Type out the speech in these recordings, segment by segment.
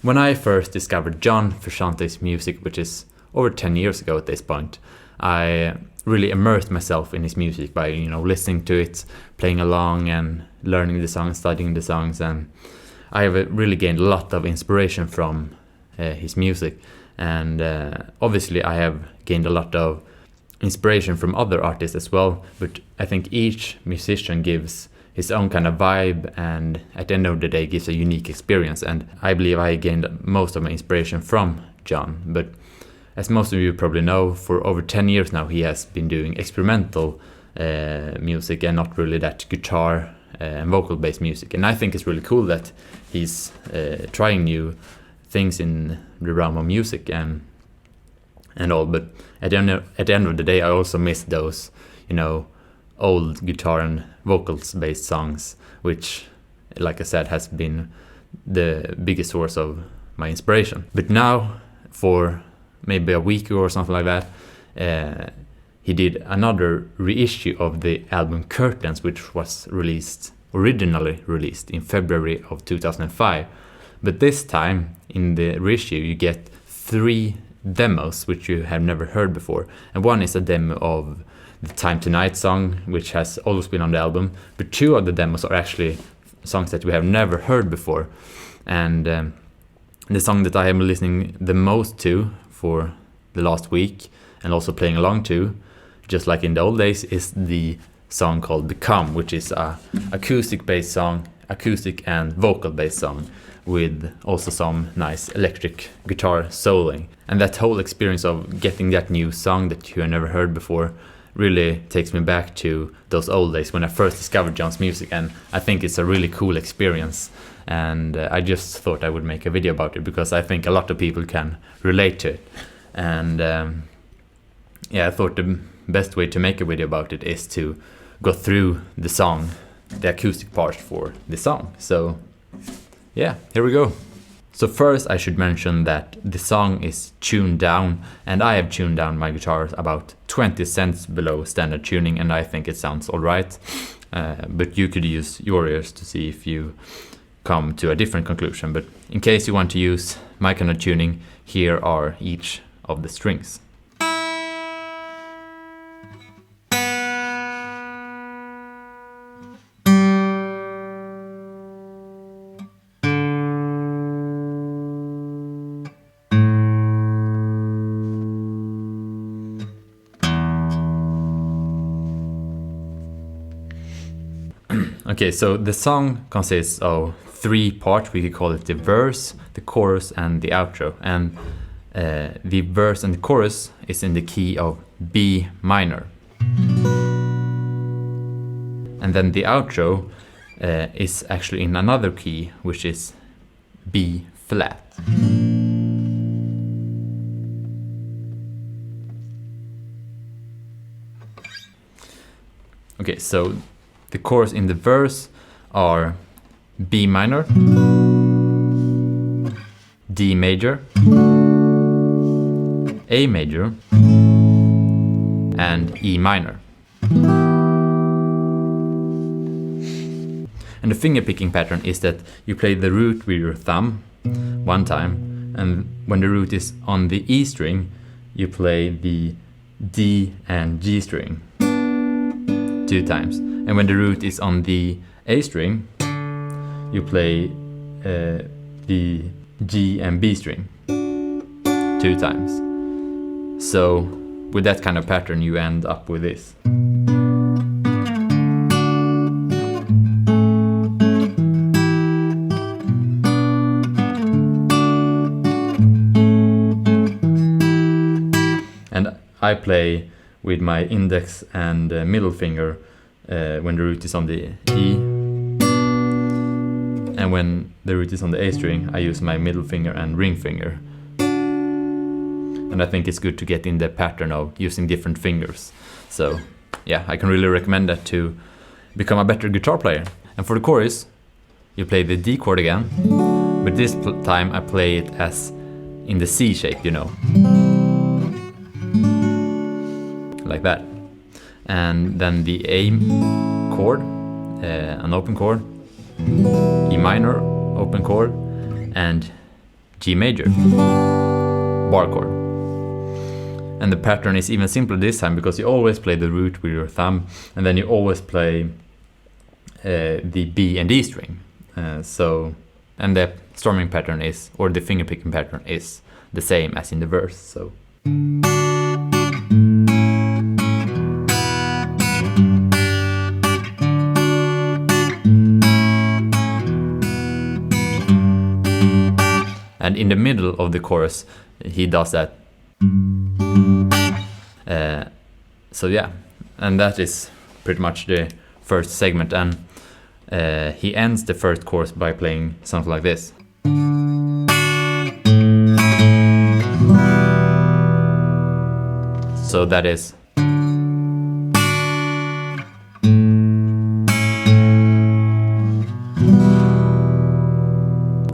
When I first discovered John Frusciante's music, which is over 10 years ago at this point, I really immersed myself in his music by, listening to it, playing along and learning the songs, studying the songs, and I have really gained a lot of inspiration from his music. And obviously I have gained a lot of inspiration from other artists as well, but I think each musician gives his own kind of vibe and at the end of the day gives a unique experience, and I believe I gained most of my inspiration from John. But as most of you probably know, for over 10 years now he has been doing experimental music and not really that guitar and vocal based music, and I think it's really cool that he's trying new things in the realm of music and all. But at the end of the day I also miss those old guitar and vocals based songs, which, like I said, has been the biggest source of my inspiration. But now, for maybe a week ago or something like that, he did another reissue of the album Curtains, which was originally released in February of 2005. But this time in the reissue you get 3 demos which you have never heard before, and one is a demo of the Time Tonight song, which has always been on the album, but 2 of the demos are actually songs that we have never heard before. And the song that I am listening the most to for the last week and also playing along to, just like in the old days, is the song called Become, which is a acoustic and vocal based song with also some nice electric guitar soloing. And that whole experience of getting that new song that you have never heard before really takes me back to those old days when I first discovered John's music, and I think it's a really cool experience. And I just thought I would make a video about it because I think a lot of people can relate to it. And I thought the best way to make a video about it is to go through the song, the acoustic part for the song. So yeah, here we go. So first I should mention that the song is tuned down, and I have tuned down my guitar about 20 cents below standard tuning, and I think it sounds alright. But you could use your ears to see if you come to a different conclusion. But in case you want to use my kind of tuning, here are each of the strings. Okay, so the song consists of 3 parts. We could call it the verse, the chorus, and the outro. And the verse and the chorus is in the key of B minor. And then the outro is actually in another key, which is B flat. Okay, so the chords in the verse are B minor, D major, A major, and E minor. And the finger picking pattern is that you play the root with your thumb 1 time, and when the root is on the E string, you play the D and G string 2 times. And when the root is on the A string, you play the G and B string 2 times. So with that kind of pattern you end up with this. And I play with my index and middle finger when the root is on the E, and when the root is on the A string I use my middle finger and ring finger. And I think it's good to get in the pattern of using different fingers. So yeah, I can really recommend that to become a better guitar player. And for the chorus, you play the D chord again, but this time I play it as in the C shape, like that. And then the A chord, an open chord, E minor, open chord, and G major bar chord. And the pattern is even simpler this time because you always play the root with your thumb, and then you always play the B and E string. And the strumming pattern is, or the finger picking pattern is the same as in the verse. So and in the middle of the chorus he does that. So yeah, and that is pretty much the first segment, and he ends the first chorus by playing something like this. So that is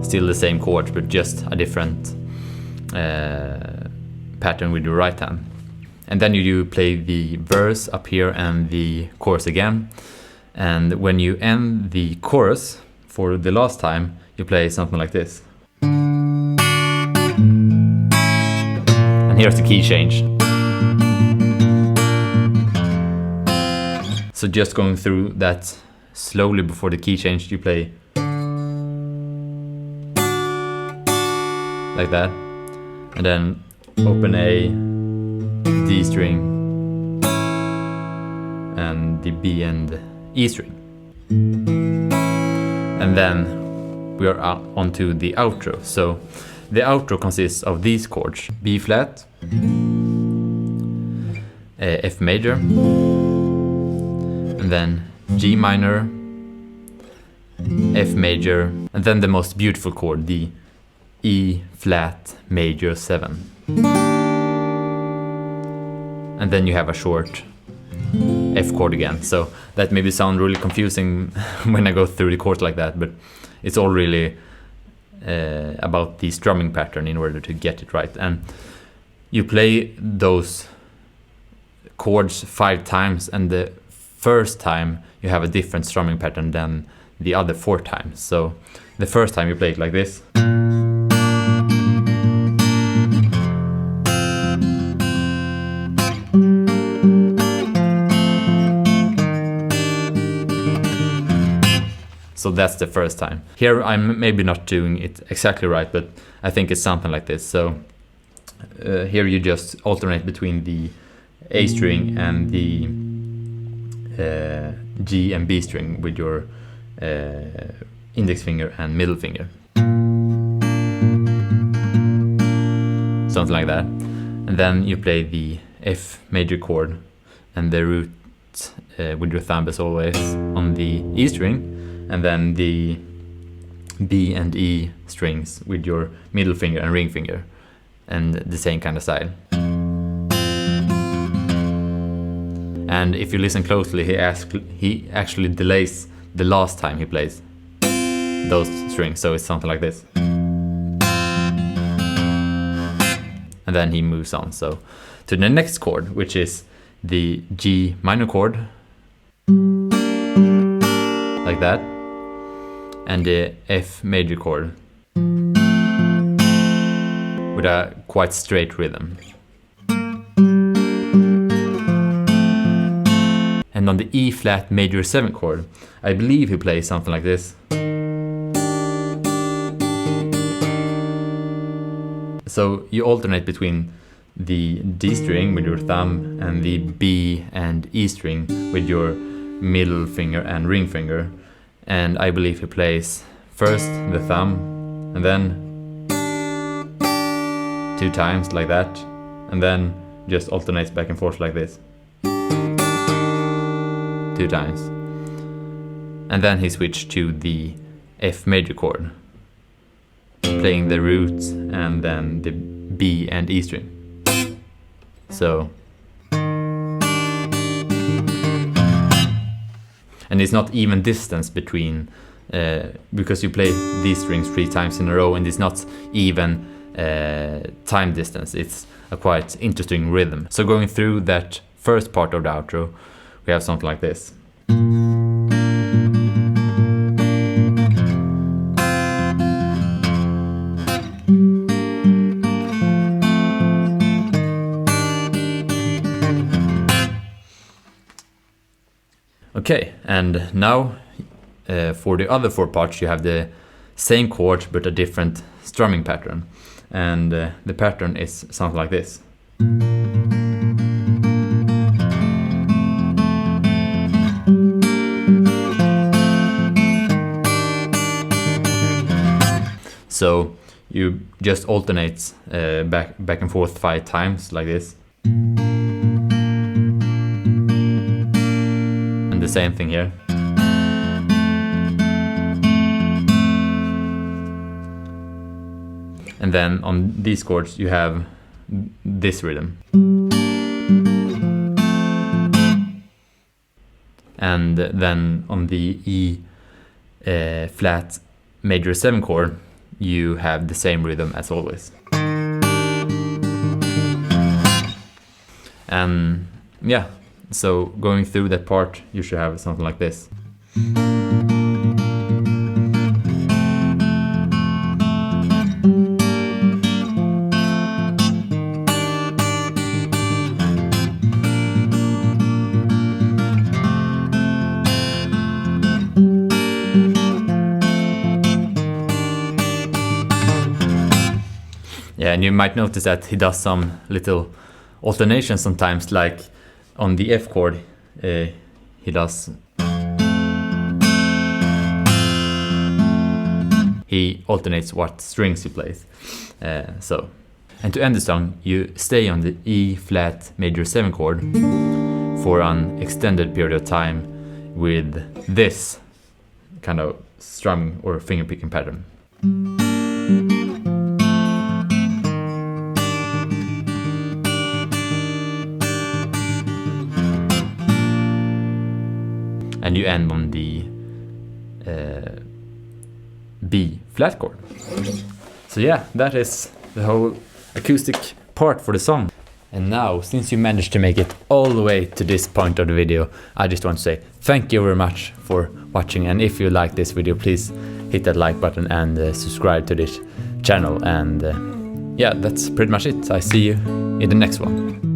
still the same chords, but just a different pattern with your right hand. And then you play the verse up here and the chorus again. And when you end the chorus for the last time, you play something like this. And here's the key change. So just going through that slowly before the key change, you play like that, and then open A, D string, and the B and E string. And then we are onto the outro. So the outro consists of these chords: B flat, F major, and then G minor, F major, and then the most beautiful chord, the E flat major 7. And then you have a short F chord again. So that maybe sound really confusing when I go through the chords like that, but it's all really about the strumming pattern in order to get it right. And you play those chords 5 times, and the first time you have a different strumming pattern than the other 4 times. So the first time you play it like this. So that's the first time. Here I'm maybe not doing it exactly right, but I think it's something like this. So here you just alternate between the A string and the G and B string with your index finger and middle finger. Something like that. And then you play the F major chord and the root with your thumb as always on the E string, and then the B and E strings with your middle finger and ring finger, and the same kind of style. And if you listen closely, he actually delays the last time he plays those strings, so it's something like this. And then he moves on so to the next chord, which is the G minor chord, like that, and the F major chord with a quite straight rhythm. And on the E flat major 7 chord, I believe he plays something like this. So you alternate between the D string with your thumb and the B and E string with your middle finger and ring finger. And I believe he plays first the thumb and then 2 times like that, and then just alternates back and forth like this 2 times. And then he switched to the F major chord, playing the root and then the B and E string. So, and it's not even distance between, because you play these strings 3 times in a row, and it's not even time distance. It's a quite interesting rhythm. So going through that first part of the outro, we have something like this. Okay, and now for the other 4 parts you have the same chord but a different strumming pattern, and the pattern is something like this. So you just alternate back and forth 5 times like this. And the same thing here. And then on these chords you have this rhythm. And then on the E flat major 7 chord you have the same rhythm as always. And yeah, so going through that part you should have something like this. Yeah, and you might notice that he does some little alternations sometimes, like on the F chord, he alternates what strings he plays. And to end the song, you stay on the E flat major 7 chord for an extended period of time with this kind of strumming or finger picking pattern. And you end on the B flat chord. So yeah, that is the whole acoustic part for the song. And now, since you managed to make it all the way to this point of the video, I just want to say thank you very much for watching. And if you like this video, please hit that like button and subscribe to this channel. And yeah, that's pretty much it. I see you in the next one.